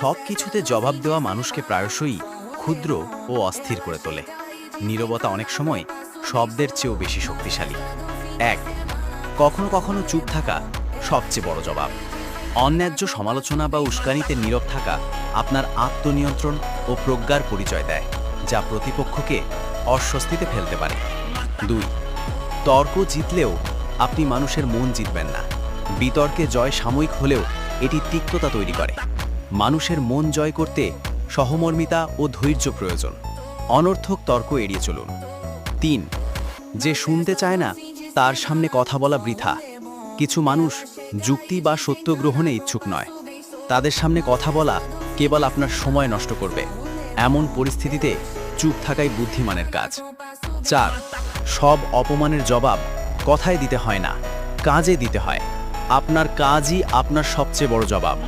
সব কিছুতে জবাব দেওয়া মানুষকে প্রায়শই ক্ষুদ্র ও অস্থির করে তোলে। নীরবতা অনেক সময় শব্দের চেয়েও বেশি শক্তিশালী। 1, কখনো কখনো চুপ থাকা সবচেয়ে বড় জবাব। অন্যায্য সমালোচনা বা উস্কানিতে নীরব থাকা আপনার আত্মনিয়ন্ত্রণ ও প্রজ্ঞার পরিচয় দেয়, যা প্রতিপক্ষকে অস্বস্তিতে ফেলতে পারে। 2, তর্ক জিতলেও আপনি মানুষের মন জিতবেন না। বিতর্কে জয় সাময়িক হলেও এটি তিক্ততা তৈরি করে। মানুষের মন জয় করতে সহমর্মিতা ও ধৈর্য প্রয়োজন। অনর্থক তর্ক এড়িয়ে চলুন। 3, যে শুনতে চায় না তার সামনে কথা বলা বৃথা। কিছু মানুষ যুক্তি বা সত্য গ্রহণে ইচ্ছুক নয়। তাদের সামনে কথা বলা কেবল আপনার সময় নষ্ট করবে। এমন পরিস্থিতিতে চুপ থাকাই বুদ্ধিমানের কাজ। 4, সব অপমানের জবাব কথায় দিতে হয় না, কাজে দিতে হয়। আপনার কাজই আপনার সবচেয়ে বড় জবাব।